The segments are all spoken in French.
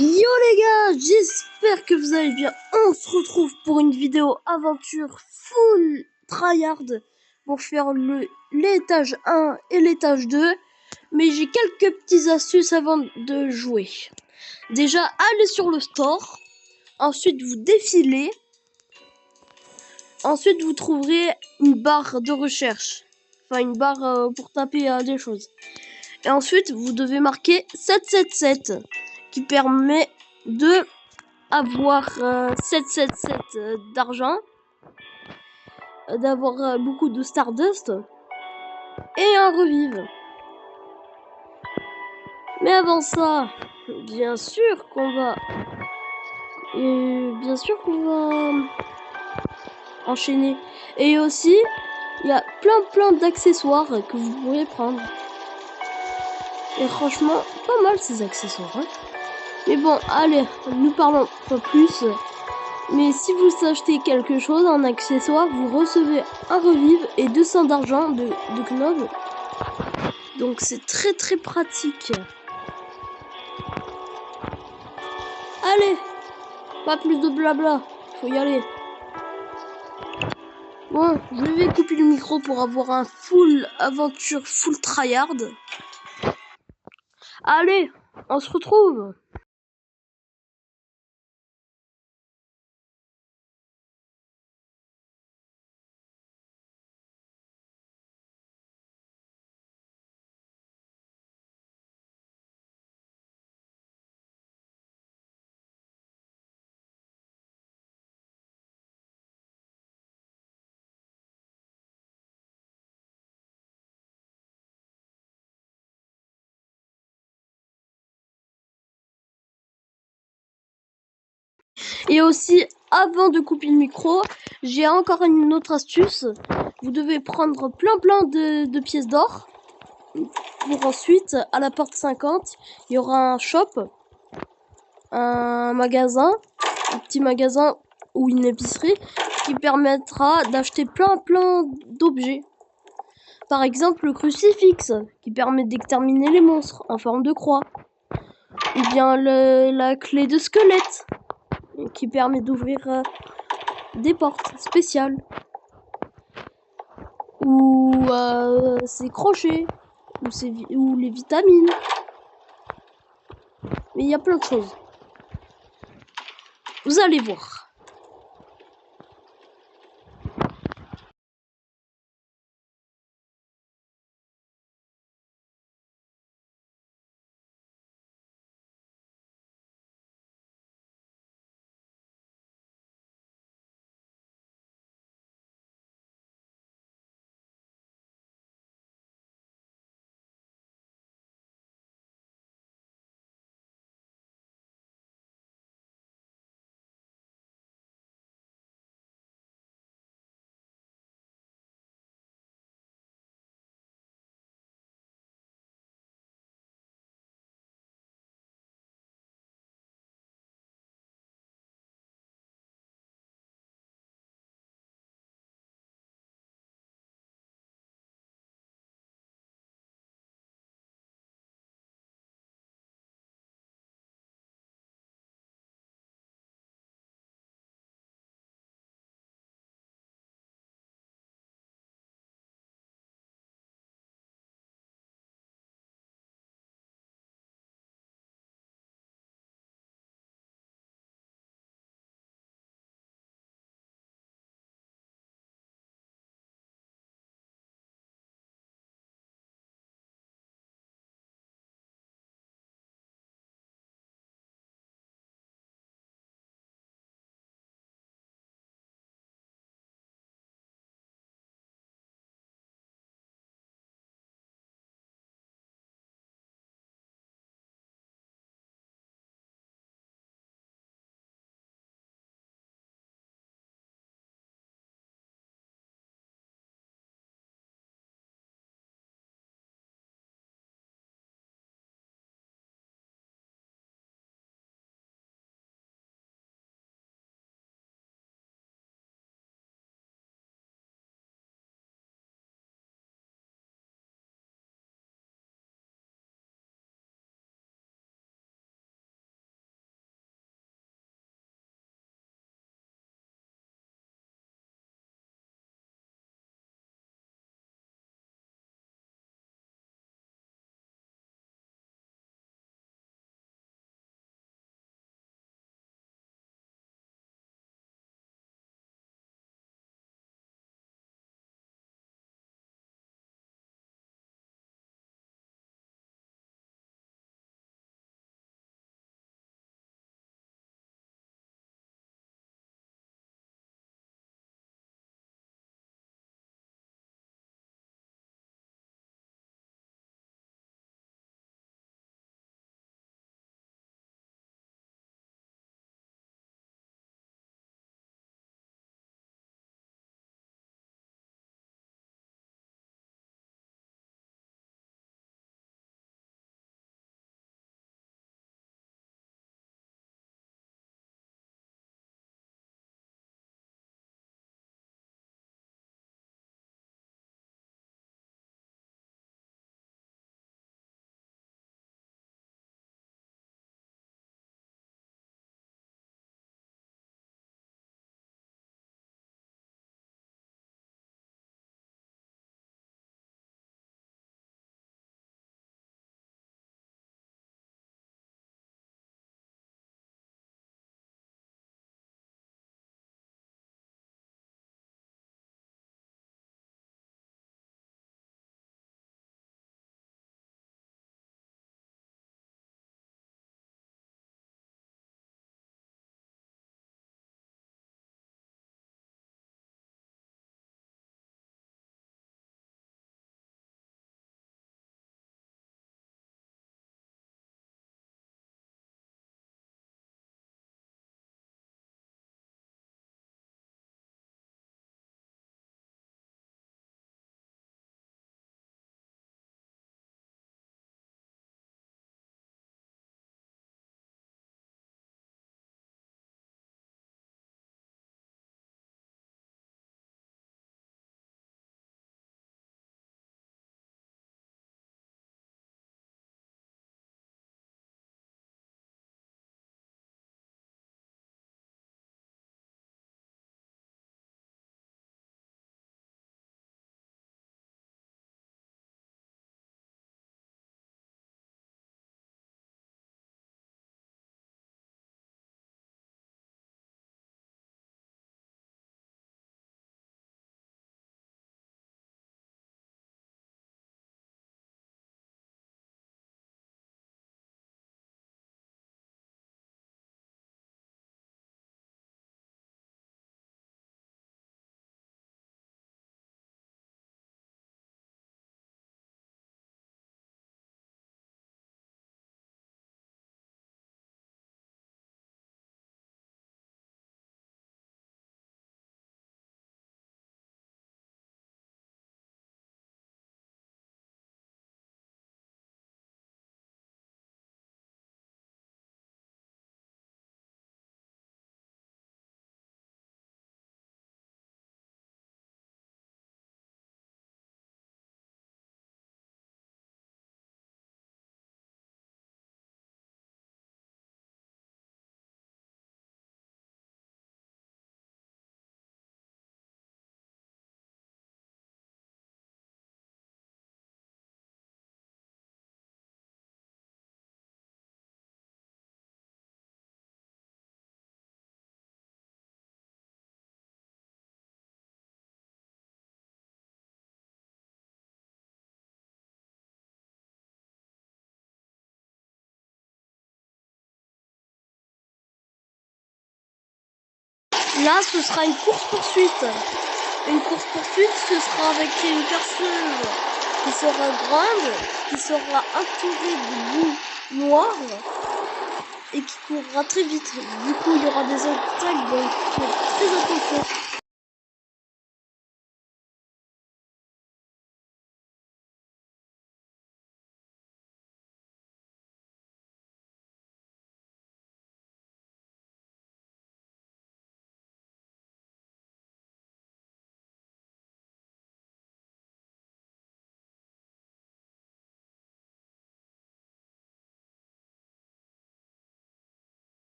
Yo les gars, j'espère que vous allez bien. On se retrouve pour une vidéo aventure full tryhard pour faire l'étage 1 et l'étage 2. Mais j'ai quelques petites astuces avant de jouer. Déjà, allez sur le store. Ensuite, vous défilez. Ensuite, vous trouverez une barre de recherche. Enfin, une barre pour taper des choses. Et ensuite, vous devez marquer 777 qui permet de avoir 777 d'argent, d'avoir beaucoup de Stardust et un revive. Mais avant ça, bien sûr qu'on va enchaîner. Et aussi, il y a plein d'accessoires que vous pourrez prendre. Et franchement, pas mal ces accessoires. Hein. Mais bon, allez, nous parlons pas plus. Mais si vous achetez quelque chose en accessoire, vous recevez un revive et 200 d'argent de Knob. Donc c'est très pratique. Allez, pas plus de blabla, faut y aller. Bon, je vais couper le micro pour avoir un full aventure, full tryhard. Allez, on se retrouve. Et aussi, avant de couper le micro, j'ai encore une autre astuce. Vous devez prendre plein de pièces d'or. Pour ensuite, à la porte 50, il y aura un shop, un magasin, un petit magasin ou une épicerie qui permettra d'acheter plein d'objets. Par exemple, le crucifix qui permet d'exterminer les monstres en forme de croix. Ou bien la clé de squelette qui permet d'ouvrir des portes spéciales. Ou ses crochets. Ou les vitamines. Mais il y a plein de choses. Vous allez voir. Là, ce sera une course-poursuite. Une course-poursuite, ce sera avec une personne qui sera grande, qui sera entourée de boue noire et qui courra très vite. Du coup, il y aura des obstacles, donc faites très attention.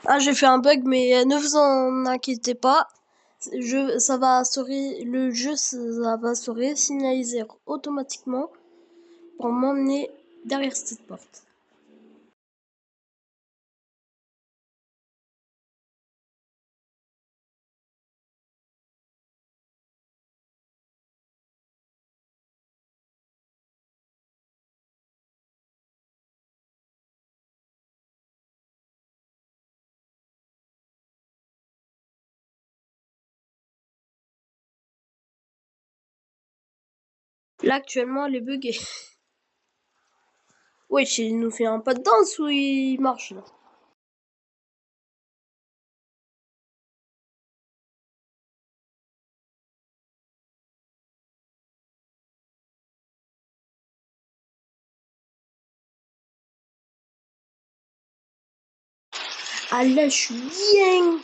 Ah, j'ai fait un bug, mais ne vous en inquiétez pas. Le jeu, ça va se resignaliser automatiquement pour m'emmener derrière cette porte. Là, actuellement, elle est buggée. Wesh, il nous fait un pas de danse ou il marche là? Ah là, je suis bien.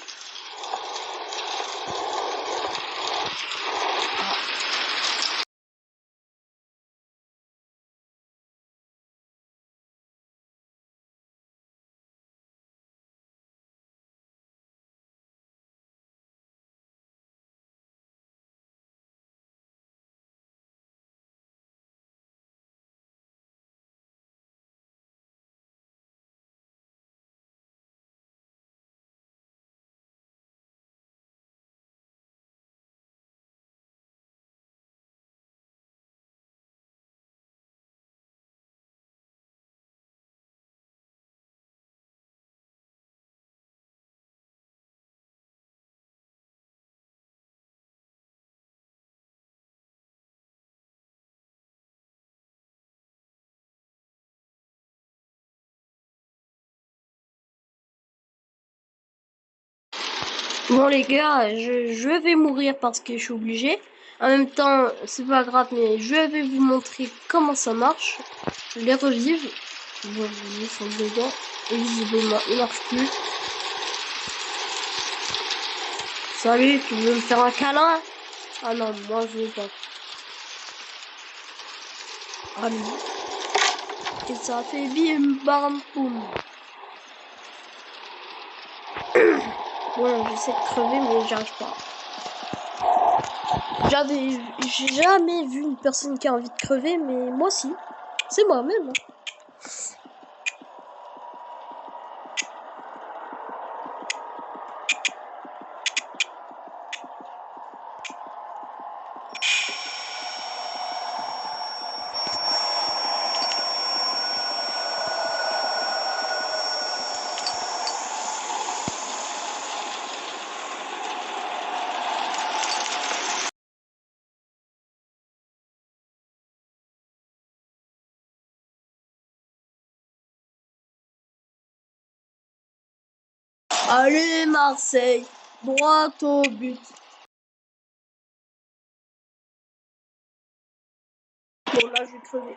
Bon les gars, je vais mourir parce que je suis obligé. En même temps, c'est pas grave, mais je vais vous montrer comment ça marche. Je les revive. Bon, ils sont dedans. Et visiblement, il marche plus. Salut, tu veux me faire un câlin? Ah non, moi je veux pas. Allez. Et ça fait bim bam boum. Bon, j'essaie de crever, mais j'arrive pas. J'ai jamais vu une personne qui a envie de crever, mais moi si. C'est moi-même. Allez Marseille, droit au but. Bon là je vais crever.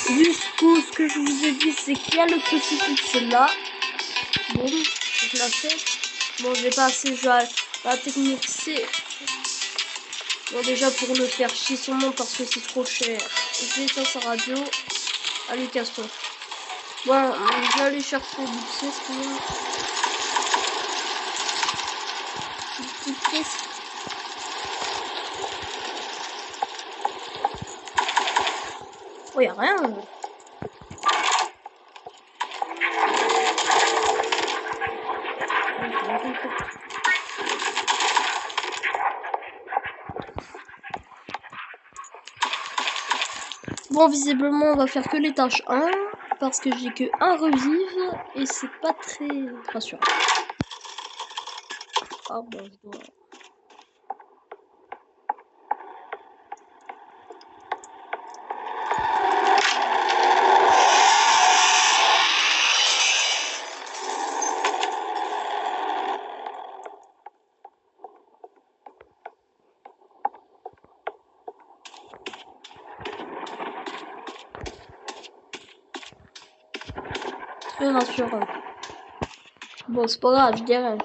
Du coup, ce que je vous ai dit, c'est qu'il y a le crucifix là. Bon, je la fais. Bon, j'ai pas assez joué à la technique C. Bon, déjà pour le faire chier son nom parce que c'est trop cher. Je vais sur sa radio. Allez, casse-toi. Bon, je vais aller chercher du C, c'est bon. Petite pièce. Oh, y'a rien. Bon, visiblement, on va faire que les tâches 1 parce que j'ai que un revive et c'est pas très rassurant. Ah bon, je dois... Très rassurant. Bon, c'est pas grave, je dirais.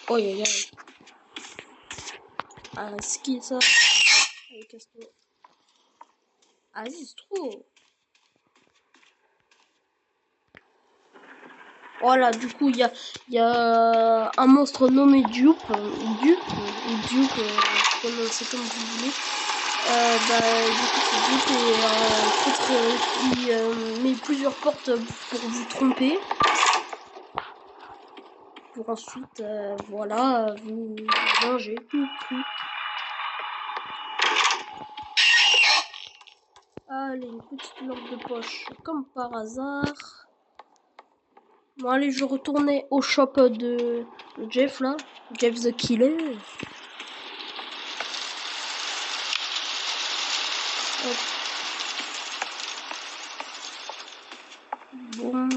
Oh, y'a. Ah, c'est qui ça? Allez, casse-toi. Ah, vas-y, c'est trop. Voilà, du coup, il y a un monstre nommé Dupe, c'est comme vous voulez. Du coup, c'est Dupe et il met plusieurs portes pour vous tromper. Pour ensuite, voilà, vous manger tout cru. Allez, une petite lampe de poche, comme par hasard. Bon, allez, je retournais au shop de Jeff, là. Jeff the Killer. Hop. Bon.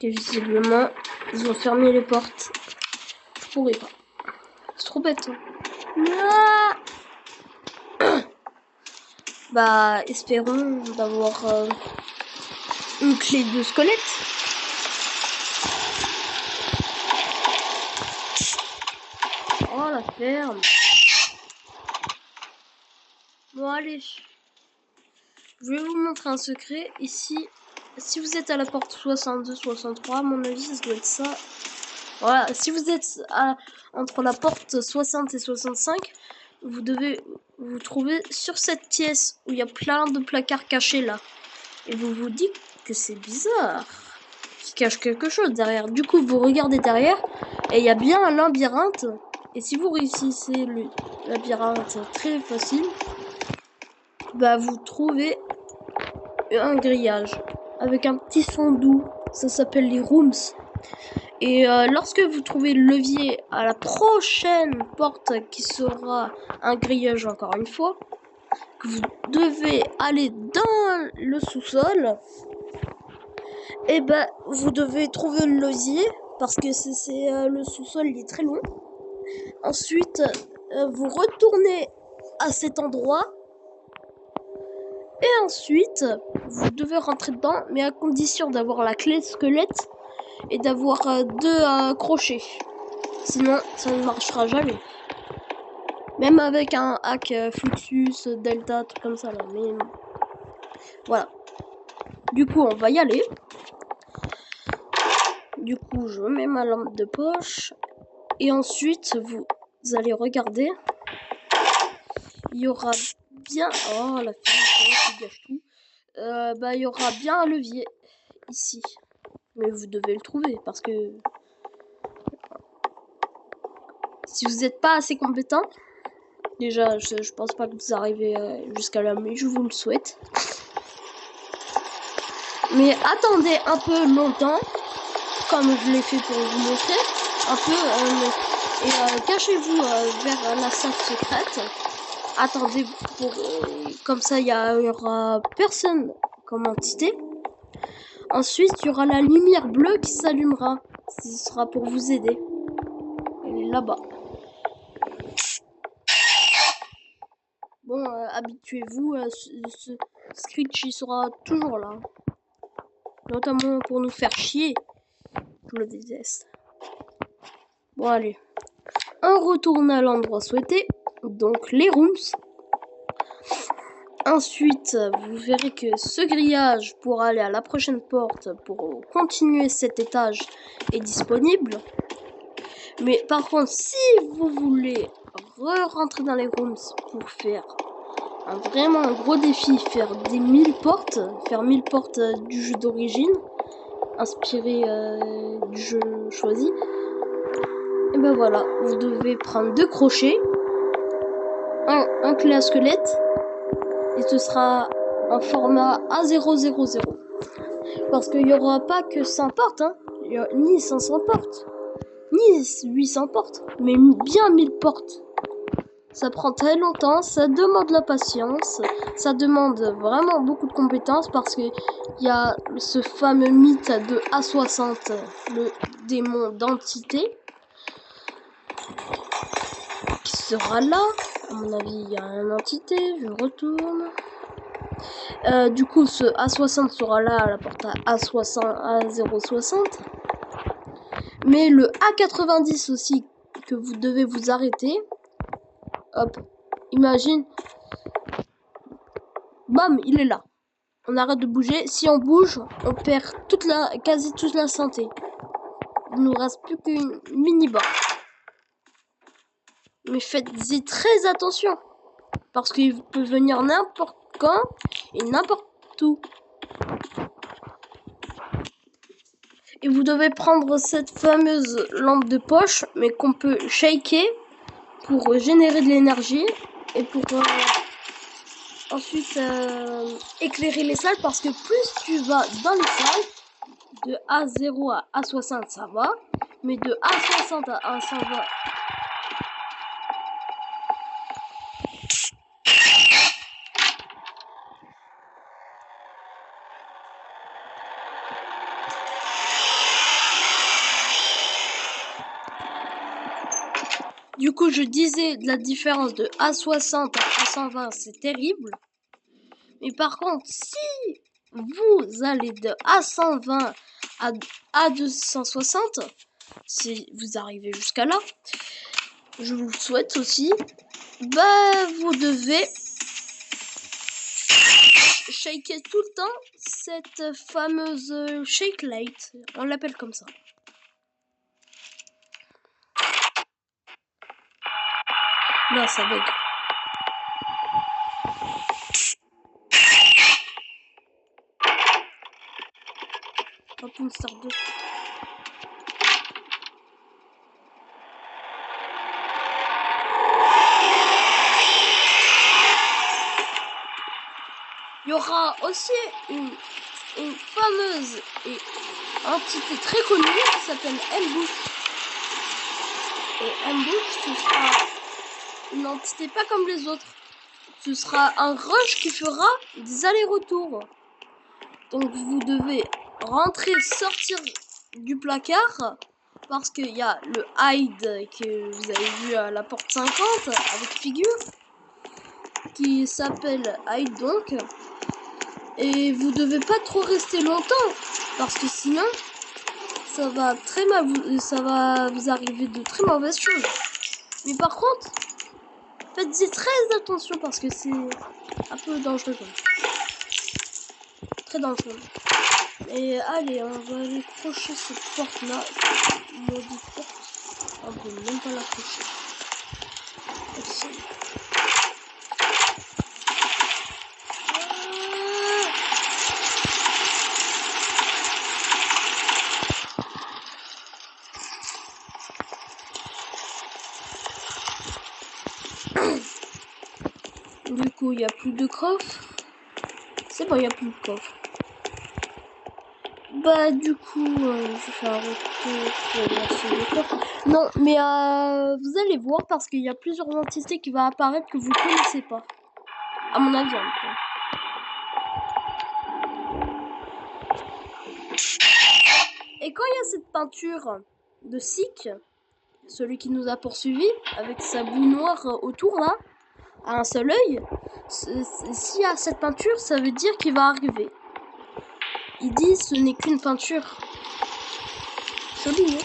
Et visiblement, ils ont fermé les portes. Je pourrais pas. C'est trop bête. Hein. Bah, espérons d'avoir une clé de squelette. Oh, la ferme. Bon, allez. Je vais vous montrer un secret. Ici, si vous êtes à la porte 62-63, à mon avis, ça doit être ça. Voilà, si vous êtes entre la porte 60 et 65, vous devez vous trouver sur cette pièce où il y a plein de placards cachés là. Et vous vous dites que c'est bizarre, qu'il cache quelque chose derrière. Du coup, vous regardez derrière et il y a bien un labyrinthe. Et si vous réussissez le labyrinthe très facile, bah vous trouvez un grillage avec un petit son doux. Ça s'appelle les rooms. Et lorsque vous trouvez le levier à la prochaine porte qui sera un grillage encore une fois, que vous devez aller dans le sous-sol, et ben vous devez trouver le levier parce que c'est le sous-sol il est très long. Ensuite vous retournez à cet endroit et ensuite vous devez rentrer dedans, mais à condition d'avoir la clé de squelette et d'avoir 2 crochets. Sinon, ça ne marchera jamais. Même avec un hack Fluxus, Delta, tout comme ça là. Mais voilà. Du coup, on va y aller. Du coup, je mets ma lampe de poche. Et ensuite, vous allez regarder. Il y aura bien... Oh, la fille qui gâche tout. Il y aura bien un levier ici. Mais vous devez le trouver parce que... Si vous n'êtes pas assez compétent... Déjà, je pense pas que vous arrivez jusqu'à là, mais je vous le souhaite. Mais attendez un peu longtemps, comme je l'ai fait pour vous montrer, un peu, et cachez-vous vers la salle secrète. Attendez, comme ça il y aura personne comme entité. Ensuite, il y aura la lumière bleue qui s'allumera. Ce sera pour vous aider. Elle est là-bas. Bon, habituez-vous, ce Screech il sera toujours là. Notamment pour nous faire chier. Je le déteste. Bon, allez. On retourne à l'endroit souhaité. Donc, les rooms. Ensuite, vous verrez que ce grillage pour aller à la prochaine porte, pour continuer cet étage, est disponible. Mais par contre, si vous voulez re-rentrer dans les rooms pour faire vraiment un gros défi, faire des 1000 portes, faire 1000 portes du jeu d'origine, inspiré du jeu choisi. Et ben voilà, vous devez prendre 2 crochets, un clé à squelette, et ce sera un format A000. Parce qu'il n'y aura pas que 100 portes, hein. Il y a ni 500 portes, ni 800 portes, mais bien 1000 portes. Ça prend très longtemps, ça demande la patience, ça demande vraiment beaucoup de compétences parce que il y a ce fameux mythe de A60, le démon d'entité, qui sera là. À mon avis, il y a une entité, je retourne. Du coup, ce A60 sera là à la porte à A060. Mais le A90 aussi, que vous devez vous arrêter. Hop, imagine. Bam, il est là. On arrête de bouger. Si on bouge, on perd quasi toute la santé. Il nous reste plus qu'une mini-barre. Mais faites-y très attention. Parce qu'il peut venir n'importe quand et n'importe où. Et vous devez prendre cette fameuse lampe de poche, mais qu'on peut shaker pour générer de l'énergie et pour ensuite éclairer les salles, parce que plus tu vas dans les salles, de A0 à A60 ça va, mais de A60 à A120 du coup je disais la différence de A60 à A120 c'est terrible. Mais par contre, si vous allez de A120 à A260, si vous arrivez jusqu'à là, je vous le souhaite aussi, bah vous devez shaker tout le temps cette fameuse shake light, on l'appelle comme ça. Là, ça bug. Hop, une star 2. Il y aura aussi une fameuse et entité très connue qui s'appelle Ambush. Et Ambush, ce sera une entité pas comme les autres. Ce sera un rush qui fera des allers-retours. Donc vous devez rentrer, sortir du placard, parce qu'il y a le hide que vous avez vu à la porte 50 avec figure, qui s'appelle hide donc. Et vous devez pas trop rester longtemps, parce que sinon ça va vous arriver de très mauvaises choses. Mais par contre, faites-y très attention parce que c'est un peu dangereux. Très dangereux. Et allez, on va aller crocher cette porte là. Maudite porte. On peut même pas la crocher. Du coup, il n'y a plus de coffre. C'est bon, il n'y a plus de coffre. Bah, du coup, je vais faire un retour pour lancer le coffre. Non, mais vous allez voir parce qu'il y a plusieurs entités qui vont apparaître que vous ne connaissez pas. À mon avis, en tout cas. Et quand il y a cette peinture de Sikh, celui qui nous a poursuivis, avec sa boue noire autour là, à un seul œil, s'il y a cette peinture, ça veut dire qu'il va arriver. Il dit ce n'est qu'une peinture. Joli, hein?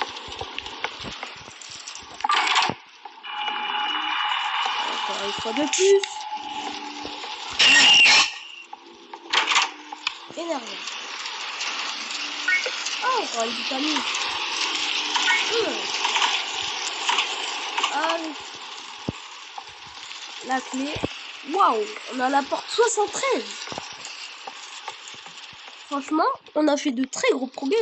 Encore une fois de plus. Énervant. Oh, encore une vitamine. Allez. La clé. Waouh, on a la porte 73. Franchement, on a fait de très gros progrès.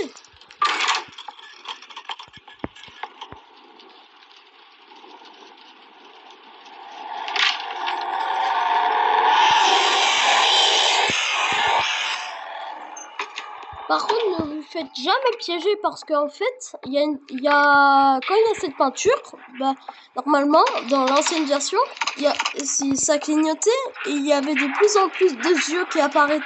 Par contre, ne vous faites jamais piéger parce qu'en fait, quand il y a cette peinture, bah, normalement, dans l'ancienne version, si ça clignotait, et il y avait de plus en plus de yeux qui apparaissaient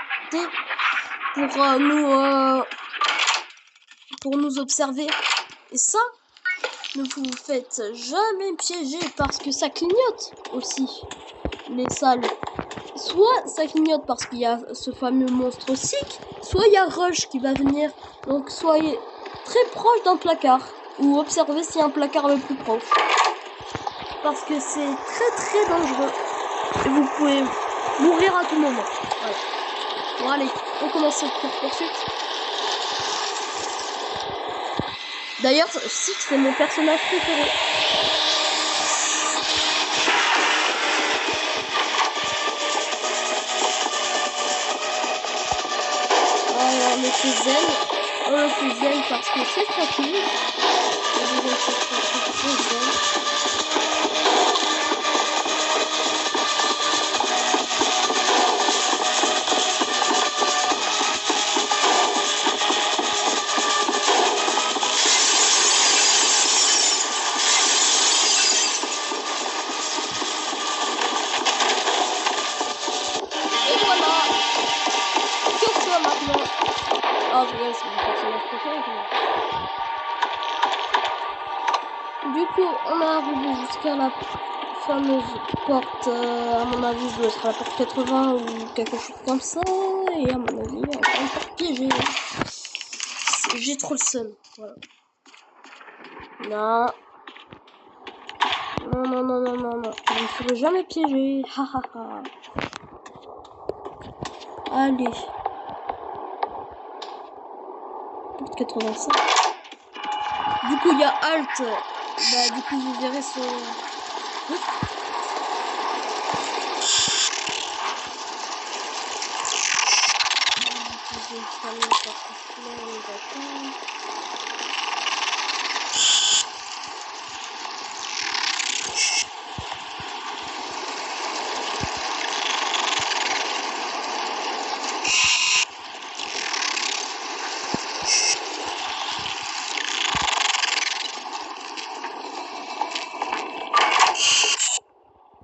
pour nous observer. Et ça, ne vous faites jamais piéger parce que ça clignote aussi, les salles. Soit ça clignote parce qu'il y a ce fameux monstre Sick, soit il y a Rush qui va venir. Donc soyez très proche d'un placard ou observez s'il y a un placard le plus proche. Parce que c'est très dangereux. Et vous pouvez mourir à tout moment. Ouais. Bon allez, on commence cette poursuite. D'ailleurs, Sick c'est mon personnage préféré. On le fait zen parce que c'est facile. Et voilà. Que soit maintenant. Oh, c'est mon personnage préféré. Du coup, on est arrivé jusqu'à la fameuse porte. À mon avis, ça doit être la porte 80 ou quelque chose comme ça. Et à mon avis, on va encore piéger. J'ai trop le seum. Voilà. Non. Non. Je ne serai jamais piégé. Ha. Allez. Porte 85. Du coup, il y a Alt. Bah, du coup, vous verrez son...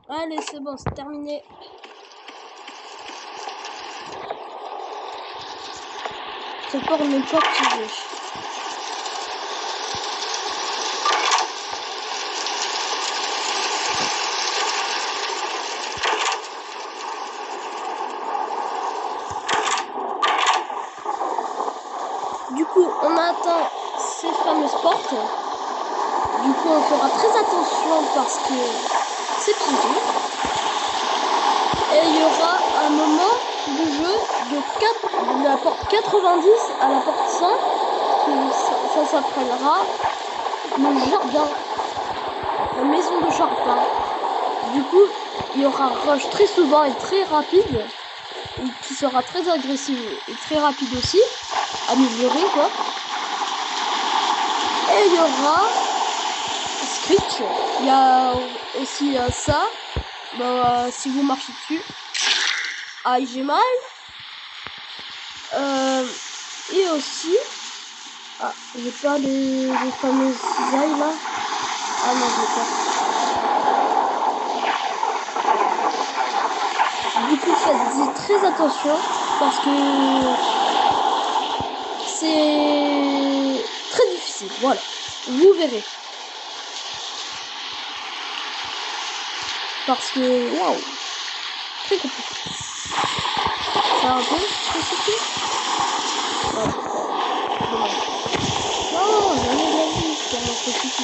Allez, c'est bon, c'est terminé. Cette porte n'est pas piégée. Du coup, on a atteint ces fameuses portes. Du coup, on fera très attention parce que c'est piégé. Et il y aura un moment de jeu de la porte 90 à la porte 100. Ça s'appellera le jardin. La maison de jardin. Du coup, il y aura un rush très souvent et très rapide. Qui sera très agressif et très rapide aussi. Amélioré quoi. Et il y aura Screech. Il y a aussi ça. Bah, si vous marchez dessus. Ah, j'ai mal. Et aussi. Ah, j'ai pas les fameuses cisailles là. Ah non, je l'ai pas. Du coup, faites très attention parce que c'est très difficile. Voilà, vous verrez. Parce que, waouh, très compliqué. C'est un peu compliqué. Non, jamais de la vie, c'est un compliqué.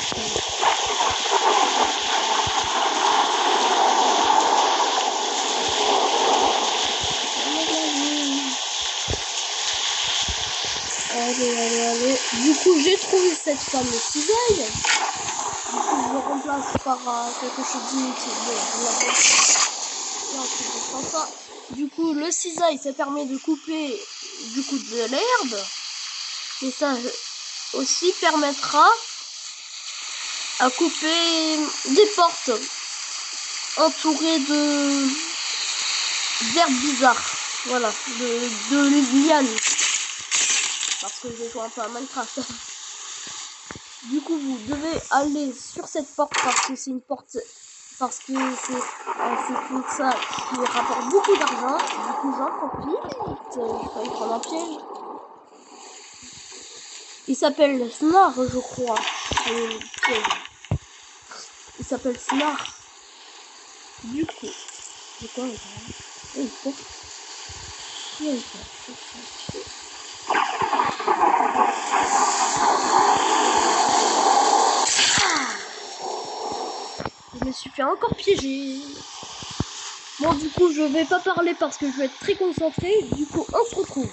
Allez. Du coup, j'ai trouvé cette fameuse cisaille. Du coup, je le remplace par quelque chose d'inutile. Du coup, le cisaille, ça permet de couper du coup de l'herbe. Et ça aussi permettra à couper des portes entourées de d'herbes bizarres. Voilà, de lianes. Parce que je joue un peu à Minecraft. Du coup, vous devez aller sur cette porte parce que c'est une porte, parce que c'est une salle qui rapporte beaucoup d'argent. Du coup, j'en profite. Je vais prendre un piège. Il s'appelle Snar, je crois. Il s'appelle Snar. Du coup, c'est quoi il faut Je me suis fait encore piéger. Bon, du coup, je vais pas parler parce que je vais être très concentré. Du coup, on se retrouve.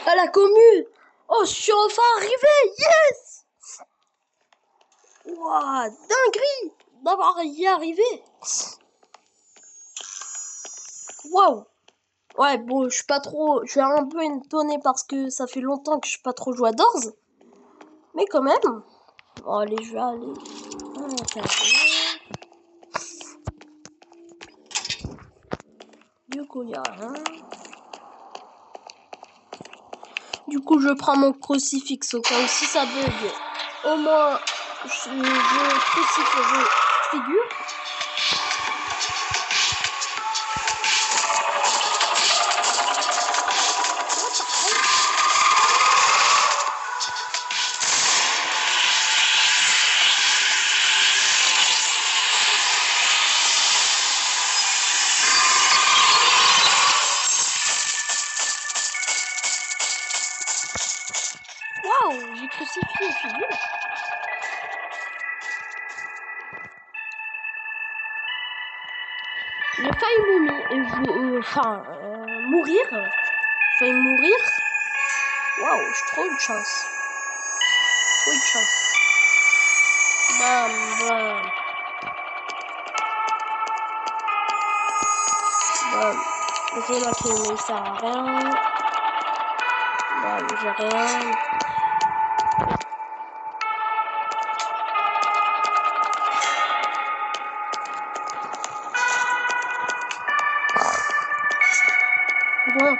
À la commune. Oh, je suis enfin arrivé. Yes. Waouh, dinguerie d'avoir y arrivé. Waouh. Ouais, bon, je suis pas trop... Je suis un peu étonné parce que ça fait longtemps que je suis pas trop joué à Doors. Mais quand même. Bon, allez, je vais aller... Du coup, il n'y a rien. Du coup, je prends mon crucifix au cas où si ça bug. Au moins, je crucifie vos figures. crucifix aux figures. J'ai failli mourir. J'ai failli mourir. Waouh, j'ai trop eu de chance. Trop eu de chance. Bam, bam. Bam. Ok, ma clé, mais il sert à rien. Bam, j'ai rien. Bon.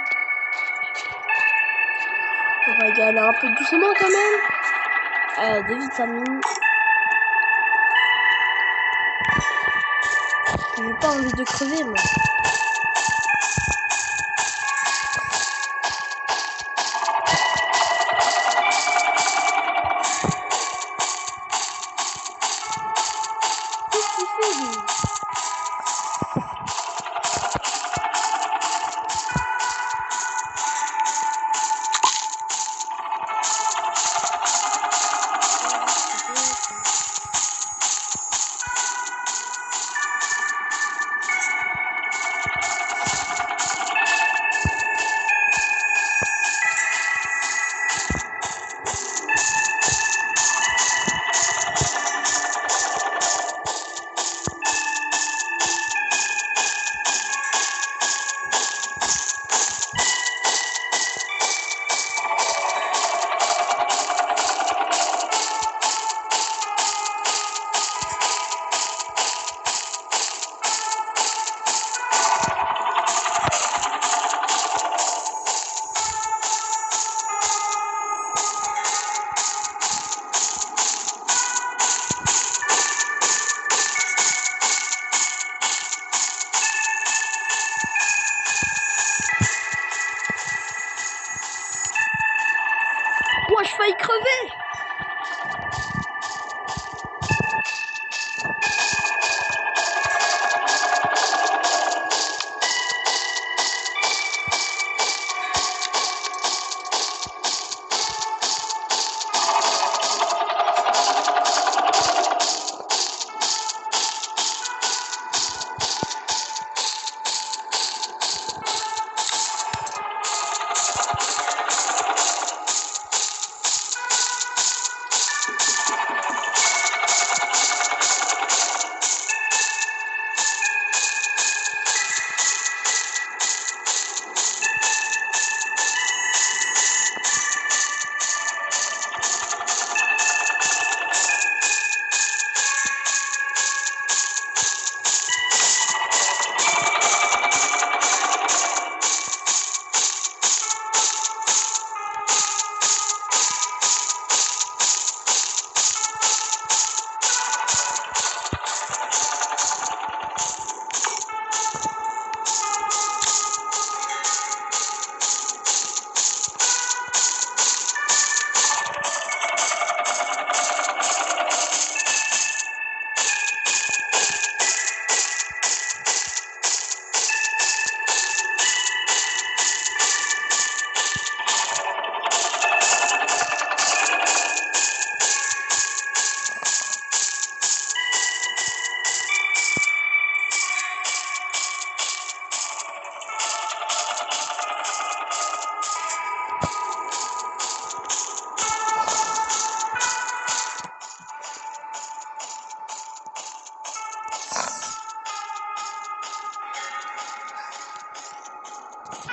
On va y aller un peu doucement quand même. Des vitamines. J'ai pas envie de crever, moi. Qu'est-ce qu'il fait, lui? Moi, je failli crever.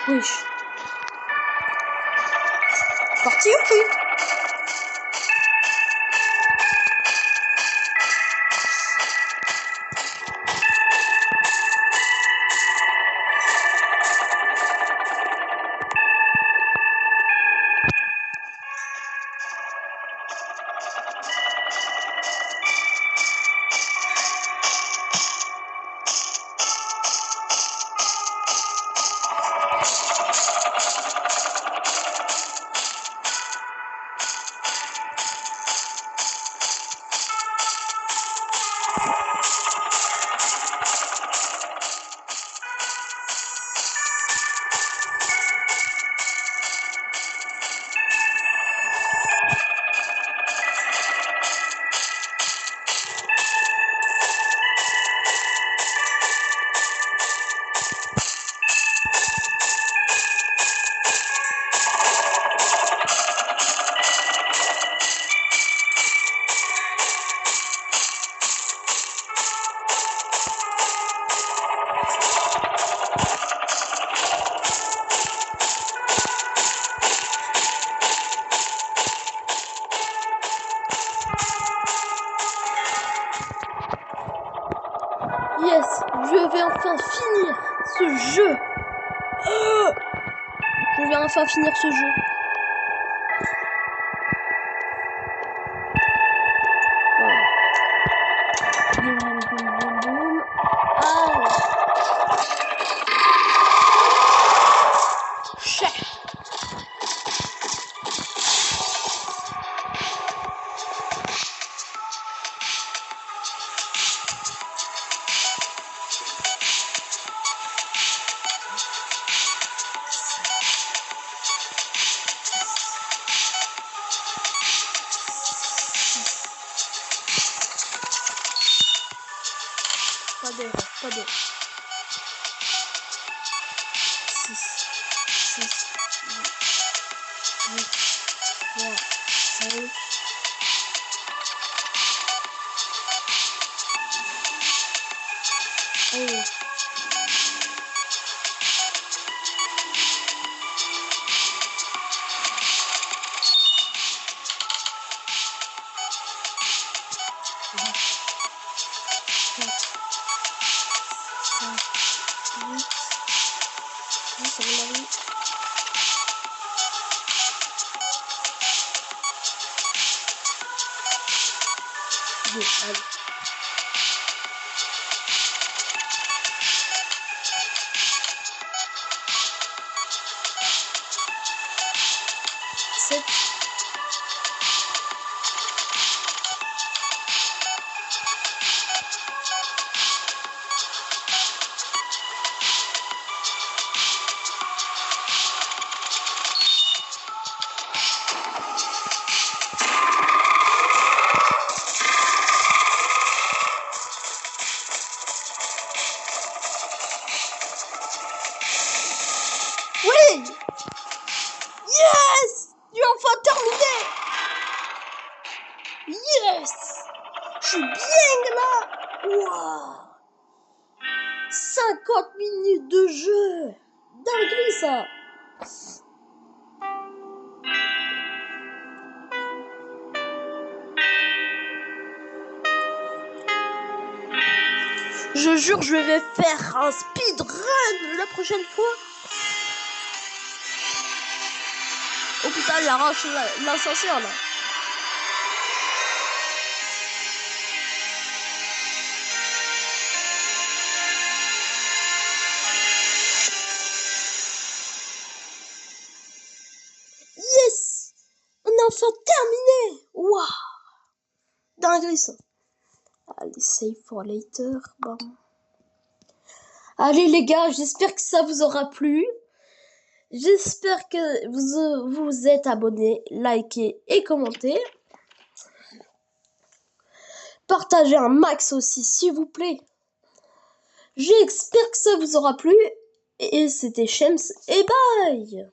Wesh. Parti ou plus? enfin finir ce jeu. Je vais enfin finir ce jeu. Voilà. Boum, boum, boum, boum, boum. Ah. Chef. Pas d'erreur, pas d'erreur. 6, 6, 8, 3, 5. Allez. Allez. 7. Oui! Yes! Tu as enfin terminé! Yes! Je suis bien là! Wow! 50 minutes de jeu! Dinguerie ça! Je jure, je vais faire un speedrun la prochaine fois. Oh putain, il arrache l'ascenseur là. Yes! On a enfin terminé! Waouh! Dinguerie ça. Allez, save for later. Bon. Allez les gars, j'espère que ça vous aura plu. J'espère que vous êtes abonnés, likez et commentez. Partagez un max aussi, s'il vous plaît. J'espère que ça vous aura plu. Et c'était Shems et bye!